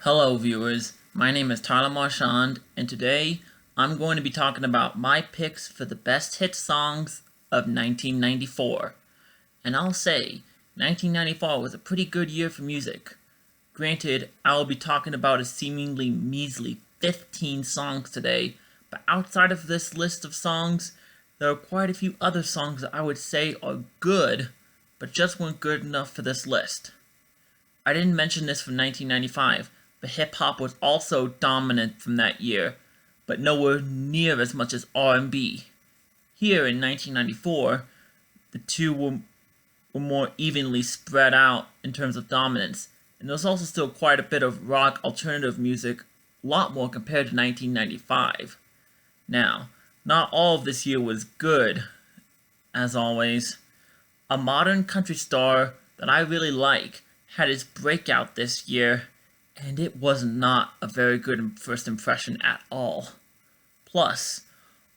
Hello viewers, my name is Tyler Marchand, and today I'm going to be talking about my picks for the best hit songs of 1994. And I'll say, 1994 was a pretty good year for music. Granted, I will be talking about a seemingly measly 15 songs today, but outside of this list of songs, there are quite a few other songs that I would say are good, but just weren't good enough for this list. I didn't mention this from 1995, but hip-hop was also dominant from that year, but nowhere near as much as R&B. Here in 1994, the two were more evenly spread out in terms of dominance, and there was also still quite a bit of rock alternative music, a lot more compared to 1995. Now, not all of this year was good, as always. A modern country star that I really like had his breakout this year, and it was not a very good first impression at all. Plus,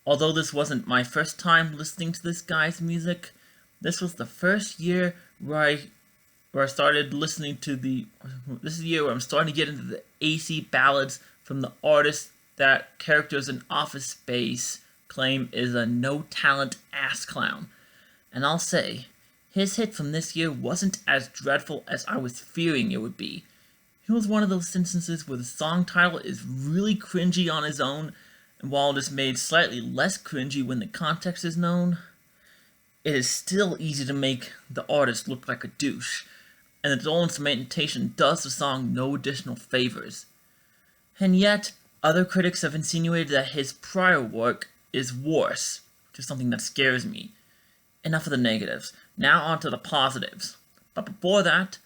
although this wasn't my first time listening to this guy's music, this was the first year where I started listening to this is the year where I'm starting to get into the AC ballads from the artist that characters in Office Space claim is a no-talent ass clown. And I'll say, his hit from this year wasn't as dreadful as I was fearing it would be. It was one of those instances where the song title is really cringy on its own, and while it is made slightly less cringy when the context is known, it is still easy to make the artist look like a douche, and the dull instrumentation does the song no additional favors. And yet, other critics have insinuated that his prior work is worse, which is something that scares me. Enough of the negatives. Now on to the positives. But before that,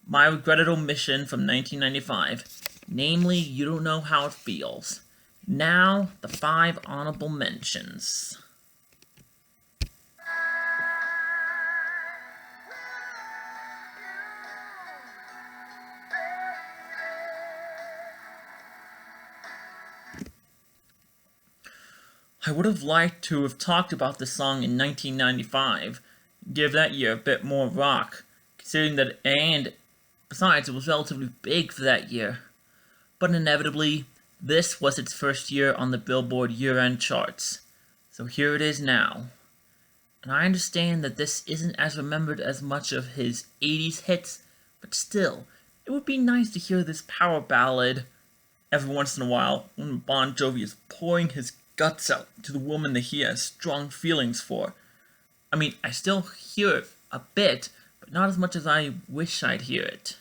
my regretted omission from 1995, namely You Don't Know How It Feels. Now, the 5 honorable mentions. I would have liked to have talked about this song in 1995, give that year a bit more rock, considering that, and besides, it was relatively big for that year. But inevitably, this was its first year on the Billboard year-end charts. So here it is now. And I understand that this isn't as remembered as much of his 80s hits, but still, it would be nice to hear this power ballad every once in a while when Bon Jovi is pouring his guts out to the woman that he has strong feelings for. I mean, I still hear it a bit, but not as much as I wish I'd hear it.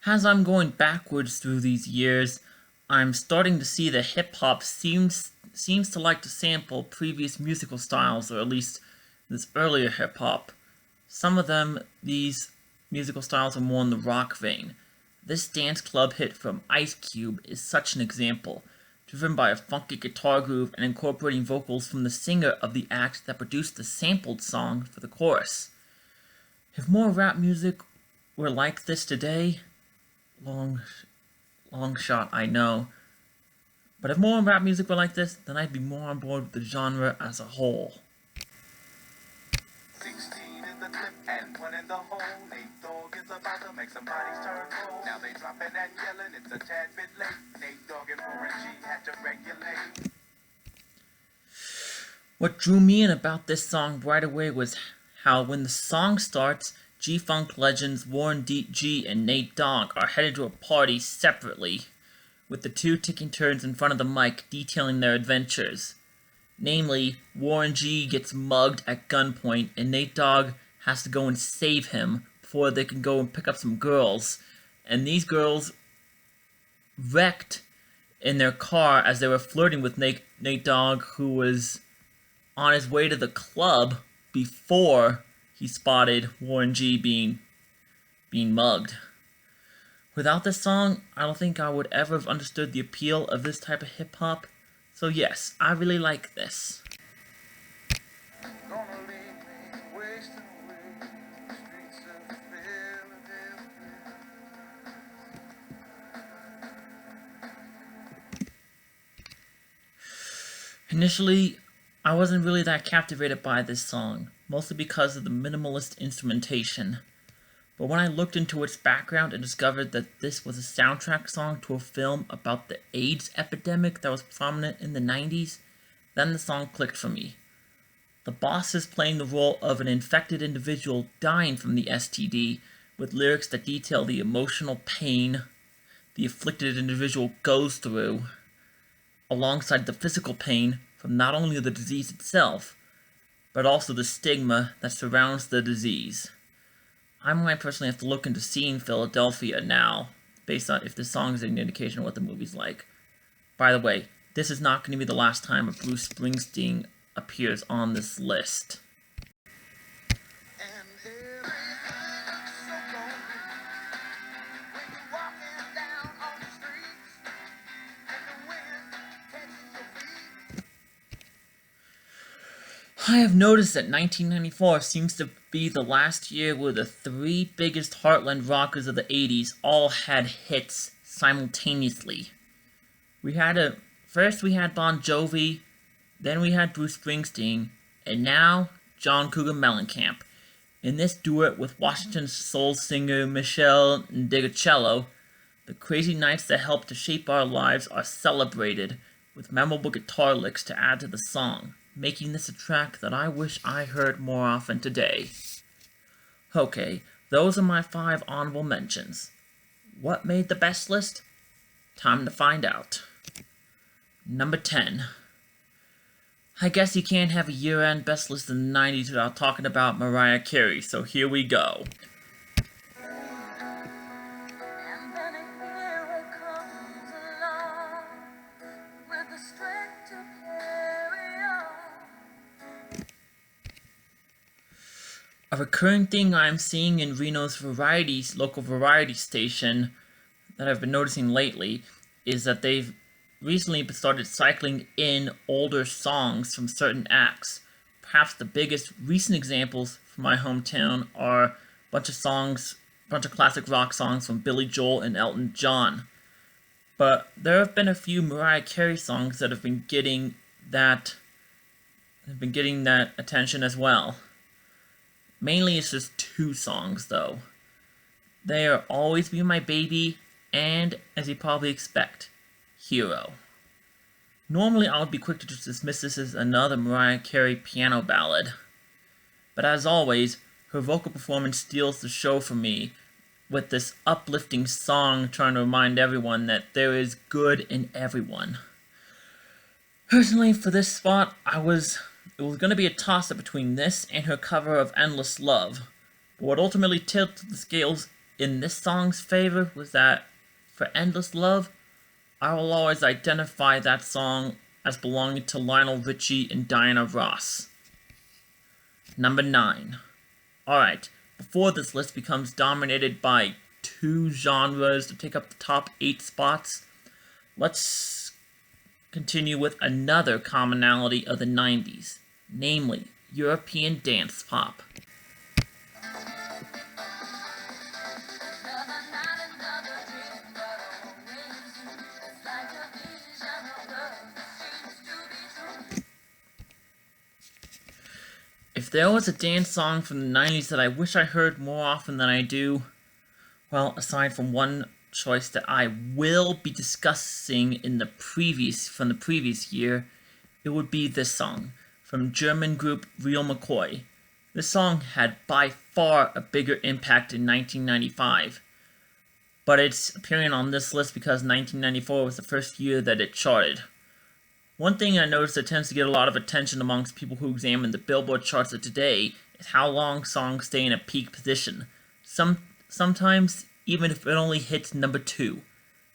As I'm going backwards through these years, I'm starting to see that hip-hop seems to like to sample previous musical styles, or at least this earlier hip-hop. Some of them, these musical styles are more in the rock vein. This dance club hit from Ice Cube is such an example, driven by a funky guitar groove and incorporating vocals from the singer of the act that produced the sampled song for the chorus. If more rap music were like this today, long shot, I know, but if more rap music were like this, then I'd be more on board with the genre as a whole. 16 in the clip and 1 in the hole. Nate Dogg is about to make somebody's turn cold. Now they dropping and yelling, it's a tad bit late. Nate Dogg and Warren G had to regulate. What drew me in about this song right away was how when the song starts, G-Funk legends Warren G and Nate Dogg are headed to a party separately, with the two taking turns in front of the mic detailing their adventures. Namely, Warren G gets mugged at gunpoint, and Nate Dogg has to go and save him before they can go and pick up some girls. And these girls wrecked in their car as they were flirting with Nate Dogg, who was on his way to the club before he spotted Warren G being mugged. Without this song, I don't think I would ever have understood the appeal of this type of hip-hop. So yes, I really like this. Initially, I wasn't really that captivated by this song, mostly because of the minimalist instrumentation. But when I looked into its background and discovered that this was a soundtrack song to a film about the AIDS epidemic that was prominent in the 90s, then the song clicked for me. The boss is playing the role of an infected individual dying from the STD, with lyrics that detail the emotional pain the afflicted individual goes through, alongside the physical pain from not only the disease itself, but also the stigma that surrounds the disease. I might personally have to look into seeing Philadelphia now, based on if this song is an indication of what the movie's like. By the way, this is not going to be the last time a Bruce Springsteen appears on this list. I have noticed that 1994 seems to be the last year where the three biggest heartland rockers of the 80s all had hits simultaneously. First we had Bon Jovi, then we had Bruce Springsteen, and now John Cougar Mellencamp. In this duet with Washington soul singer Michelle Ndegeocello, the crazy nights that helped to shape our lives are celebrated with memorable guitar licks to add to the song, making this a track that I wish I heard more often today. Okay, those are my 5 honorable mentions. What made the best list? Time to find out. Number 10. I guess you can't have a year-end best list in the 90s without talking about Mariah Carey, so here we go. A recurring thing I'm seeing in Reno's local variety station that I've been noticing lately is that they've recently started cycling in older songs from certain acts. Perhaps the biggest recent examples from my hometown are a bunch of classic rock songs from Billy Joel and Elton John. But there have been a few Mariah Carey songs that have been getting that attention as well. Mainly it's just 2 songs though. They are Always Be My Baby and, as you probably expect, Hero. Normally I would be quick to just dismiss this as another Mariah Carey piano ballad. But as always, her vocal performance steals the show for me with this uplifting song trying to remind everyone that there is good in everyone. Personally, for this spot, it was going to be a toss-up between this and her cover of Endless Love. But what ultimately tilted the scales in this song's favor was that, for Endless Love, I will always identify that song as belonging to Lionel Richie and Diana Ross. Number 9. Alright, before this list becomes dominated by 2 genres to take up the top 8 spots, let's continue with another commonality of the 90s, namely European dance pop. If there was a dance song from the 90s that I wish I heard more often than I do, well, aside from one choice that I will be discussing from the previous year, it would be this song, from German group Real McCoy. This song had by far a bigger impact in 1995, but it's appearing on this list because 1994 was the first year that it charted. One thing I noticed that tends to get a lot of attention amongst people who examine the Billboard charts of today is how long songs stay in a peak position. Sometimes even if it only hits number 2.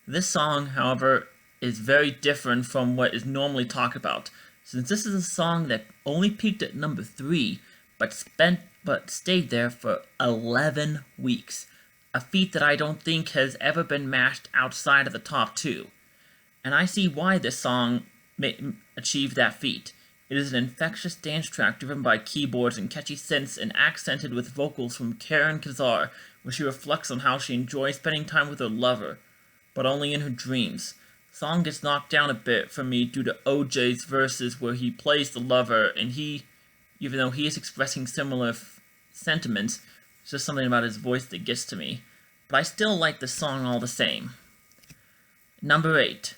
This song, however, is very different from what is normally talked about, since this is a song that only peaked at number 3, but stayed there for 11 weeks, a feat that I don't think has ever been matched outside of the top 2. And I see why this song achieved that feat. It is an infectious dance track driven by keyboards and catchy synths and accented with vocals from Karen Kazar, where she reflects on how she enjoys spending time with her lover, but only in her dreams. Song gets knocked down a bit for me due to OJ's verses where he plays the lover, and even though he is expressing similar sentiments, it's just something about his voice that gets to me. But I still like the song all the same. Number 8.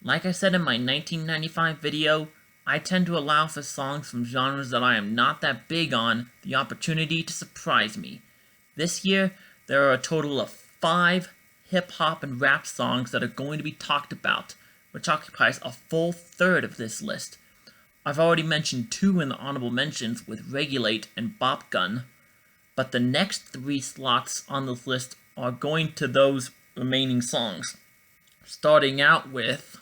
Like I said in my 1995 video, I tend to allow for songs from genres that I am not that big on the opportunity to surprise me. This year, there are a total of 5 hip-hop and rap songs that are going to be talked about, which occupies a full third of this list. I've already mentioned 2 in the honorable mentions with Regulate and Bop Gun, but the next 3 slots on this list are going to those remaining songs. Starting out with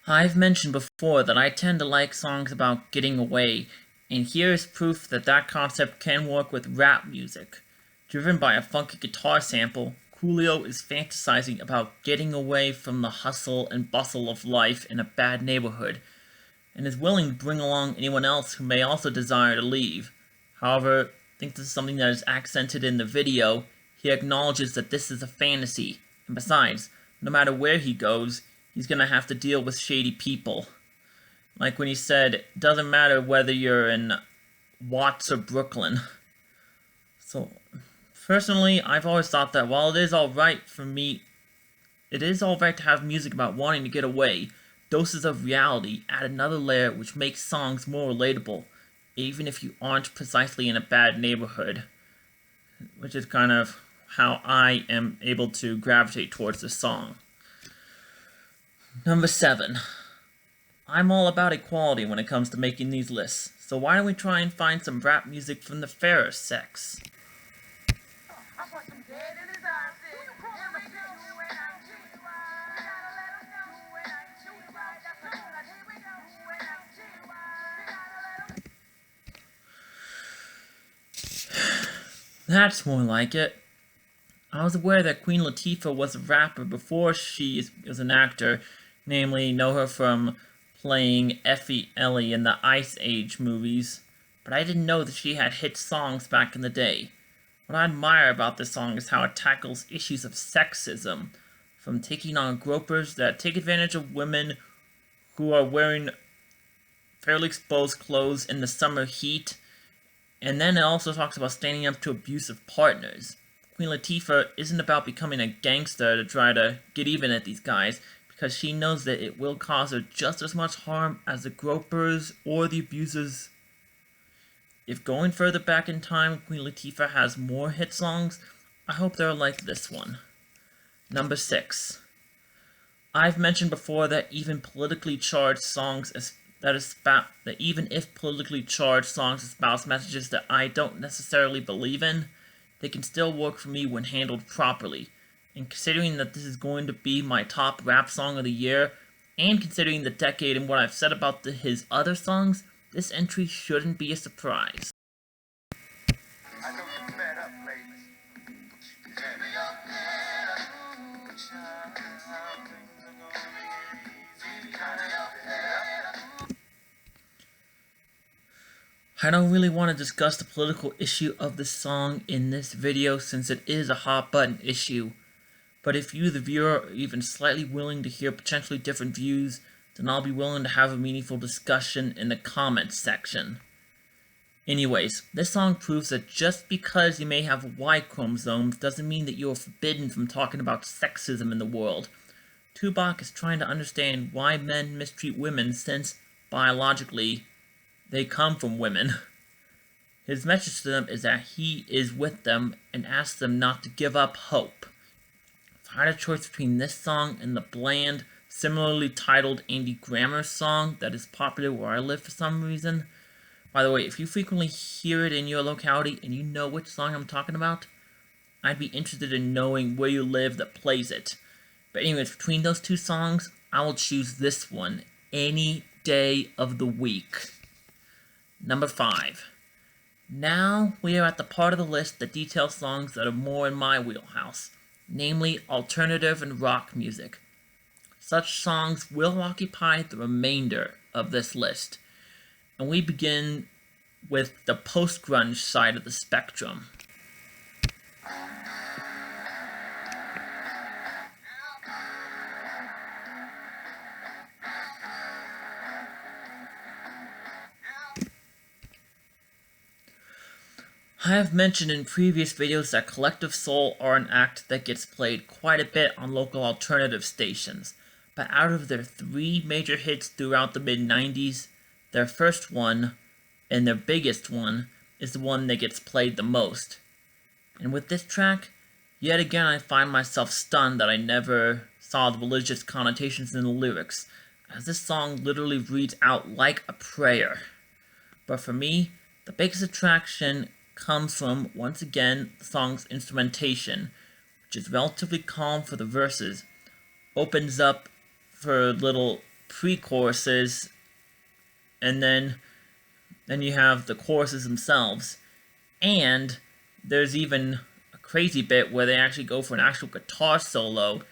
I've mentioned before that I tend to like songs about getting away, and here's proof that that concept can work with rap music. Driven by a funky guitar sample, Coolio is fantasizing about getting away from the hustle and bustle of life in a bad neighborhood, and is willing to bring along anyone else who may also desire to leave. However, I think this is something that is accented in the video. He acknowledges that this is a fantasy, and besides, no matter where he goes, he's gonna have to deal with shady people. Like when he said, it doesn't matter whether you're in Watts or Brooklyn. So, personally, I've always thought that while it is alright for me, it is alright to have music about wanting to get away, doses of reality add another layer which makes songs more relatable, even if you aren't precisely in a bad neighborhood. Which is kind of how I am able to gravitate towards this song. Number 7. I'm all about equality when it comes to making these lists, so why don't we try and find some rap music from the fairer sex? That's more like it. I was aware that Queen Latifah was a rapper before she was an actor, namely know her from playing Effie Ellie in the Ice Age movies, but I didn't know that she had hit songs back in the day. What I admire about this song is how it tackles issues of sexism, from taking on gropers that take advantage of women who are wearing fairly exposed clothes in the summer heat, and then it also talks about standing up to abusive partners. Queen Latifah isn't about becoming a gangster to try to get even at these guys, because she knows that it will cause her just as much harm as the gropers or the abusers. If going further back in time, Queen Latifah has more hit songs, I hope they're like this one. Number 6. I've mentioned before that even if politically charged songs espouse messages that I don't necessarily believe in, they can still work for me when handled properly. And considering that this is going to be my top rap song of the year, and considering the decade and what I've said about his other songs, this entry shouldn't be a surprise. I know you're fed up, ladies. I don't really want to discuss the political issue of the song in this video since it is a hot button issue, but if you, the viewer, are even slightly willing to hear potentially different views, then I'll be willing to have a meaningful discussion in the comments section. Anyways, this song proves that just because you may have Y chromosomes doesn't mean that you are forbidden from talking about sexism in the world. Tupac is trying to understand why men mistreat women since, biologically, they come from women. His message to them is that he is with them and asks them not to give up hope. If I had a choice between this song and the bland, similarly titled Andy Grammer song that is popular where I live for some reason. By the way, if you frequently hear it in your locality and you know which song I'm talking about, I'd be interested in knowing where you live that plays it. But anyways, between those two songs, I will choose this one any day of the week. Number 5. Now we are at the part of the list that details songs that are more in my wheelhouse, namely alternative and rock music. Such songs will occupy the remainder of this list, and we begin with the post-grunge side of the spectrum. I have mentioned in previous videos that Collective Soul are an act that gets played quite a bit on local alternative stations, but out of their 3 major hits throughout the mid-90s, their first one, and their biggest one, is the one that gets played the most. And with this track, yet again I find myself stunned that I never saw the religious connotations in the lyrics, as this song literally reads out like a prayer. But for me, the biggest attraction comes from, once again, the song's instrumentation, which is relatively calm for the verses, opens up for little pre-choruses, and then you have the choruses themselves, and there's even a crazy bit where they actually go for an actual guitar solo,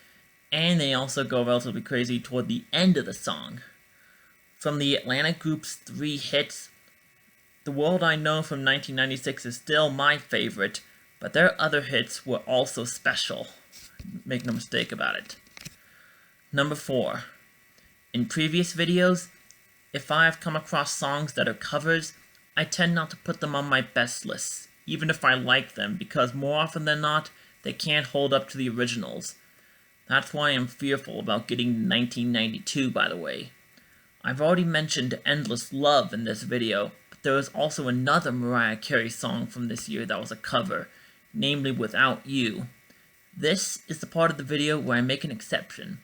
and they also go relatively crazy toward the end of the song. From the Atlanta group's 3 hits, The World I Know from 1996 is still my favorite, but their other hits were also special. Make no mistake about it. Number 4. In previous videos, if I have come across songs that are covers, I tend not to put them on my best lists, even if I like them, because more often than not, they can't hold up to the originals. That's why I'm fearful about getting 1992, by the way. I've already mentioned Endless Love in this video, but there was also another Mariah Carey song from this year that was a cover, namely Without You. This is the part of the video where I make an exception.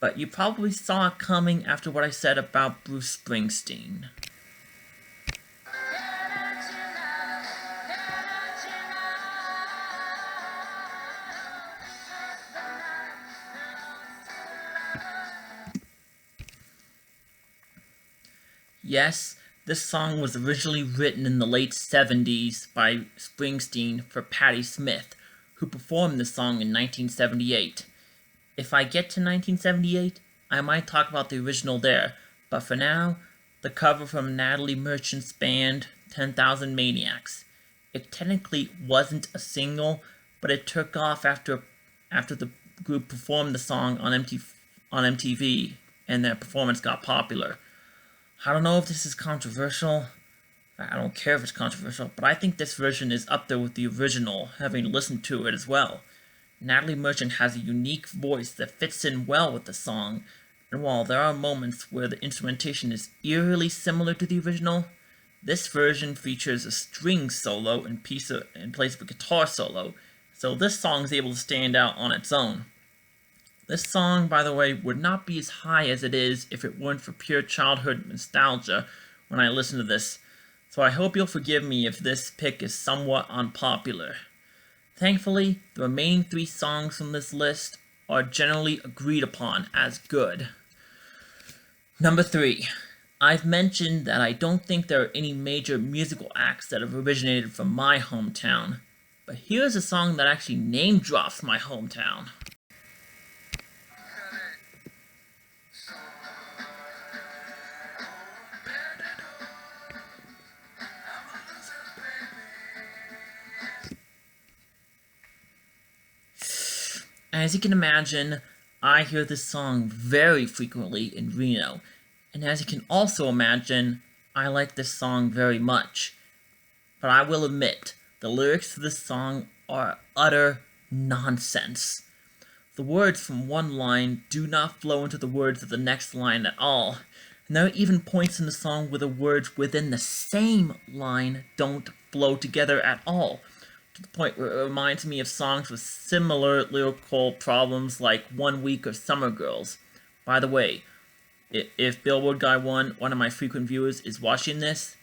But you probably saw it coming after what I said about Bruce Springsteen. Yes, this song was originally written in the late 70s by Springsteen for Patti Smith, who performed the song in 1978. If I get to 1978, I might talk about the original there, but for now, the cover from Natalie Merchant's band, 10,000 Maniacs. It technically wasn't a single, but it took off after the group performed the song on MTV, and their performance got popular. I don't know if this is controversial. I don't care if it's controversial, but I think this version is up there with the original, having listened to it as well. Natalie Merchant has a unique voice that fits in well with the song, and while there are moments where the instrumentation is eerily similar to the original, this version features a string solo in place of a guitar solo, so this song is able to stand out on its own. This song, by the way, would not be as high as it is if it weren't for pure childhood nostalgia when I listen to this, so I hope you'll forgive me if this pick is somewhat unpopular. Thankfully, the remaining 3 songs from this list are generally agreed upon as good. Number 3. I've mentioned that I don't think there are any major musical acts that have originated from my hometown, but here's a song that actually name drops my hometown. As you can imagine, I hear this song very frequently in Reno, and as you can also imagine, I like this song very much. But I will admit, the lyrics to this song are utter nonsense. The words from one line do not flow into the words of the next line at all, and there are even points in the song where the words within the same line don't flow together at all, to the point where it reminds me of songs with similar lyrical problems like 1 Week or Summer Girls. By the way, if Billboard Guy 1, one of my frequent viewers, is watching this,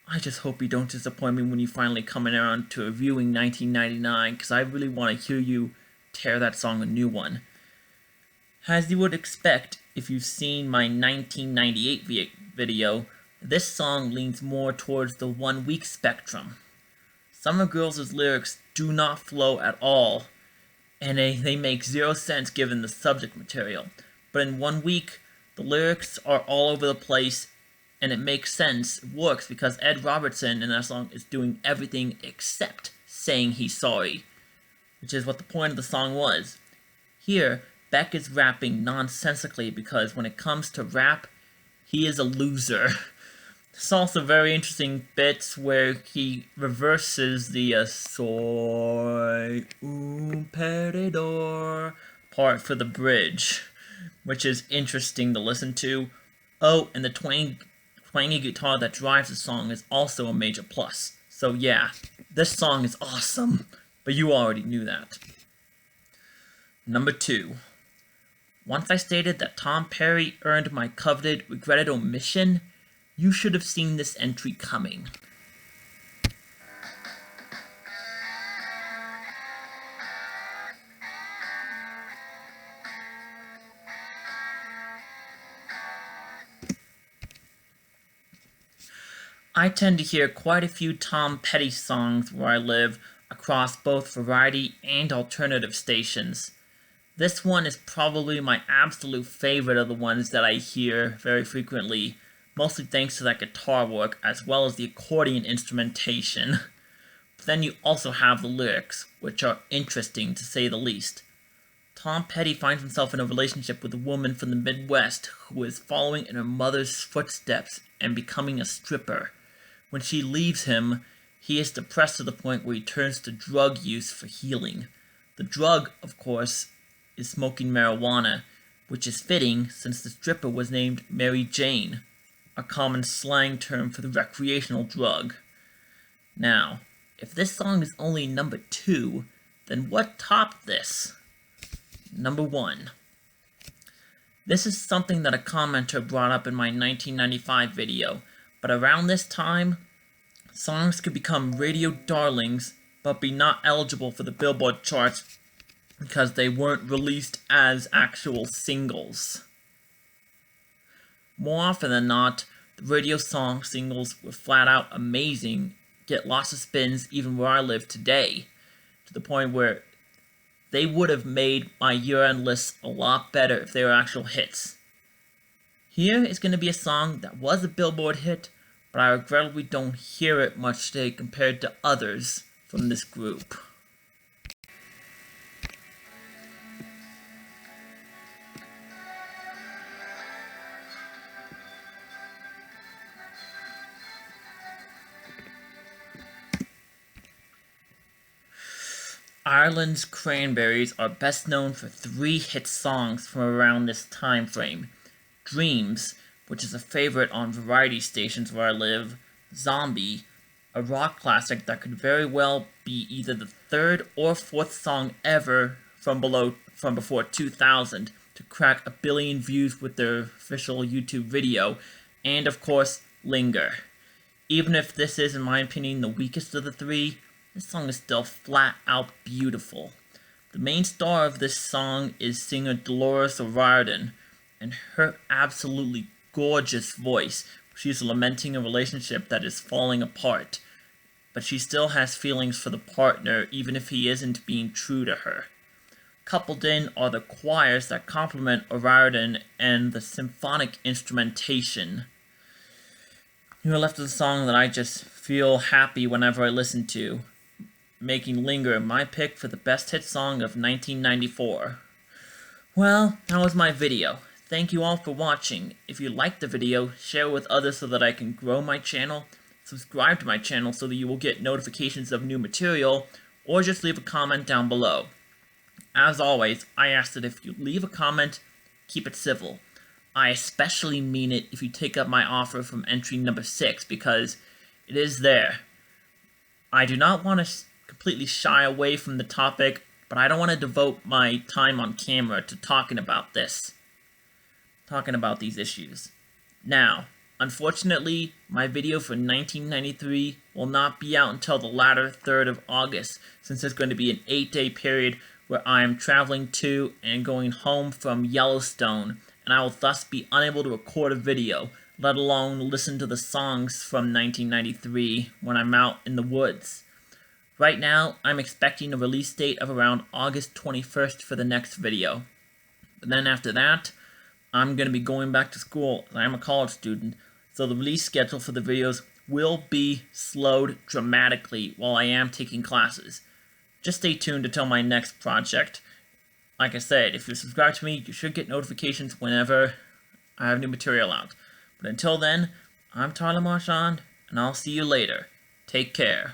I just hope you don't disappoint me when you finally come around to reviewing 1999, because I really want to hear you tear that song a new one. As you would expect if you've seen my 1998 video, this song leans more towards the 1 Week spectrum. Summer Girls' lyrics do not flow at all, and they make zero sense given the subject material. But in 1 week, the lyrics are all over the place, and it makes sense, it works, because Ed Robertson in that song is doing everything except saying he's sorry, which is what the point of the song was. Here, Beck is rapping nonsensically because when it comes to rap, he is a loser. There's also very interesting bits where he reverses the soy un perdedor part for the bridge, which is interesting to listen to. Oh, and the twangy guitar that drives the song is also a major plus. So yeah, this song is awesome, but you already knew that. Number 2. Once I stated that Tom Perry earned my coveted regretted omission, you should have seen this entry coming. I tend to hear quite a few Tom Petty songs where I live across both variety and alternative stations. This one is probably my absolute favorite of the ones that I hear very frequently, mostly thanks to that guitar work as well as the accordion instrumentation. But then you also have the lyrics, which are interesting to say the least. Tom Petty finds himself in a relationship with a woman from the Midwest who is following in her mother's footsteps and becoming a stripper. When she leaves him, he is depressed to the point where he turns to drug use for healing. The drug, of course, is smoking marijuana, which is fitting since the stripper was named Mary Jane, a common slang term for the recreational drug. Now, if this song is only number 2, then what topped this? Number 1. This is something that a commenter brought up in my 1995 video, but around this time, songs could become radio darlings but be not eligible for the Billboard charts because they weren't released as actual singles. More often than not, the radio song singles were flat out amazing, get lots of spins even where I live today, to the point where they would have made my year-end list a lot better if they were actual hits. Here is going to be a song that was a Billboard hit, but I regrettably don't hear it much today compared to others from this group. Ireland's Cranberries are best known for 3 hit songs from around this time frame. Dreams, which is a favorite on variety stations where I live, Zombie, a rock classic that could very well be either the 3rd or 4th song ever from before 2000 to crack 1 billion views with their official YouTube video, and of course, Linger. Even if this is, in my opinion, the weakest of the 3, this song is still flat out beautiful. The main star of this song is singer Dolores O'Riordan, and her absolutely gorgeous voice. She's lamenting a relationship that is falling apart, but she still has feelings for the partner even if he isn't being true to her. Coupled in are the choirs that complement O'Riordan and the symphonic instrumentation. You're left with a song that I just feel happy whenever I listen to, making Linger my pick for the best hit song of 1994. Well, that was my video. Thank you all for watching. If you liked the video, share it with others so that I can grow my channel, subscribe to my channel so that you will get notifications of new material, or just leave a comment down below. As always, I ask that if you leave a comment, keep it civil. I especially mean it if you take up my offer from entry number 6, because it is there. I do not want to completely shy away from the topic, but I don't want to devote my time on camera to talking about these issues. Now, unfortunately, my video for 1993 will not be out until the latter 3rd of August, since there's going to be an 8-day period where I am traveling to and going home from Yellowstone, and I will thus be unable to record a video, let alone listen to the songs from 1993 when I'm out in the woods. Right now, I'm expecting a release date of around August 21st for the next video. But then after that, I'm going to be going back to school. I'm a college student, so the release schedule for the videos will be slowed dramatically while I am taking classes. Just stay tuned until my next project. Like I said, if you're subscribed to me, you should get notifications whenever I have new material out. But until then, I'm Tyler Marchand, and I'll see you later. Take care.